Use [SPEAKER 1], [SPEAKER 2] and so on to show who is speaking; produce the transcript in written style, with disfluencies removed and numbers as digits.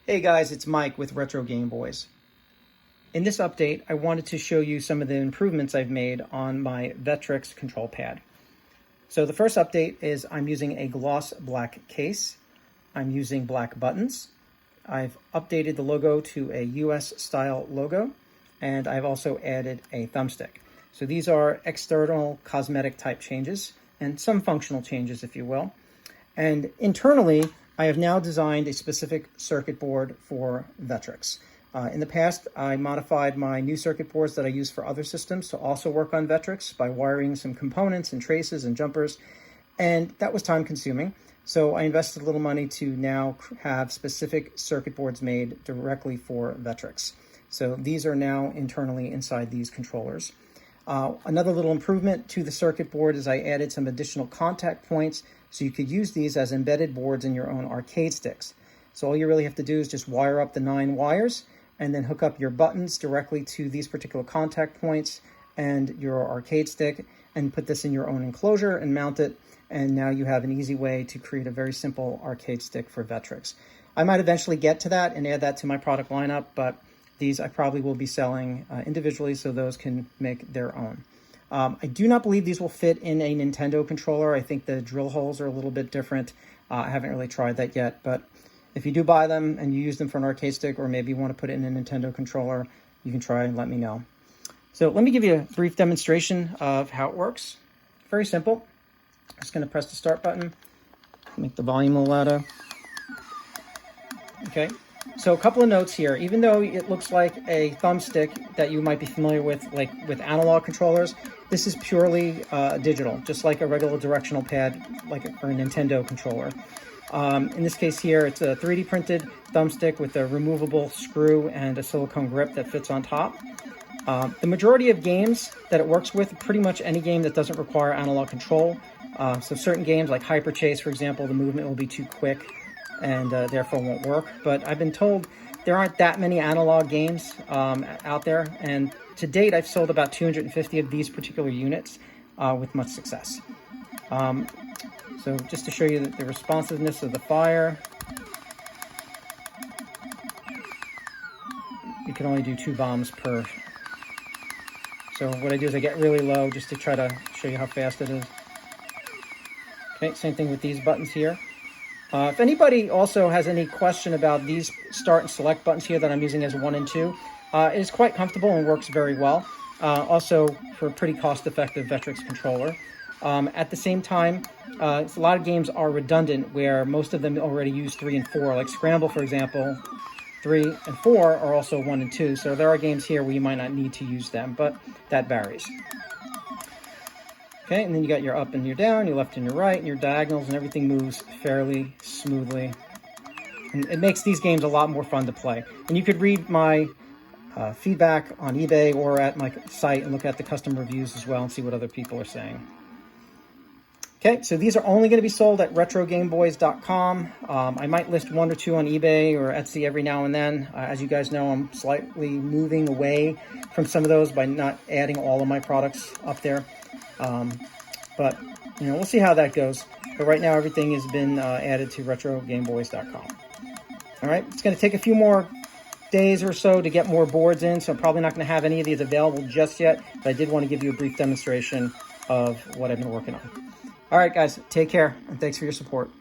[SPEAKER 1] Hey guys, it's Mike with RetroGameBoyz. In this update, I wanted to show you some of the improvements I've made on my Vectrex control pad. So the first update is I'm using a gloss black case. I'm using black buttons. I've updated the logo to a US style logo, and I've also added a thumbstick. So these are external cosmetic type changes and some functional changes, if you will. And internally, I have now designed a specific circuit board for Vectrex. In the past, I modified my new circuit boards that I use for other systems to also work on Vectrex by wiring some components and traces and jumpers, and that was time consuming. So I invested a little money to now have specific circuit boards made directly for Vectrex. So these are now internally inside these controllers. Another little improvement to the circuit board is I added some additional contact points so you could use these as embedded boards in your own arcade sticks. So all you really have to do is just wire up the 9 wires and then hook up your buttons directly to these particular contact points and your arcade stick and put this in your own enclosure and mount it. And now you have an easy way to create a very simple arcade stick for Vectrex. I might eventually get to that and add that to my product lineup, but these I probably will be selling individually so those can make their own. I do not believe these will fit in a Nintendo controller. I think the drill holes are a little bit different. I haven't really tried that yet, but if you do buy them and you use them for an arcade stick, or maybe you want to put it in a Nintendo controller, you can try and let me know. So let me give you a brief demonstration of how it works. Very simple. I'm just going to press the start button, make the volume a little louder. Okay. So a couple of notes here. Even though it looks like a thumbstick that you might be familiar with, like with analog controllers, this is purely digital, just like a regular directional pad, like for a Nintendo controller. In this case here, it's a 3D printed thumbstick with a removable screw and a silicone grip that fits on top. The majority of games that it works with, pretty much any game that doesn't require analog control. So certain games like Hyper Chase, for example, the movement will be too quick and therefore won't work. But I've been told there aren't that many analog games out there, and to date I've sold about 250 of these particular units with much success. So just to show you the responsiveness of the fire, you can only do 2 bombs per. So what I do is I get really low just to try to show you how fast it is. Okay, same thing with these buttons here. If anybody also has any question about these start and select buttons here that I'm using as 1 and 2, it is quite comfortable and works very well. Also for a pretty cost-effective Vectrex controller. At the same time, a lot of games are redundant where most of them already use 3 and 4, like Scramble, for example. 3 and 4 are also 1 and 2, so there are games here where you might not need to use them, but that varies. Okay, and then you got your up and your down, your left and your right, and your diagonals, and everything moves fairly smoothly. And it makes these games a lot more fun to play. And you could read my feedback on eBay or at my site and look at the custom reviews as well and see what other people are saying. Okay, so these are only going to be sold at RetroGameBoyz.com. I might list 1 or 2 on eBay or Etsy every now and then. As you guys know, I'm slightly moving away from some of those by not adding all of my products up there. But, you know, we'll see how that goes. But right now, everything has been added to RetroGameBoyz.com. All right, it's going to take a few more days or so to get more boards in, so I'm probably not going to have any of these available just yet. But I did want to give you a brief demonstration of what I've been working on. All right, guys, take care, and thanks for your support.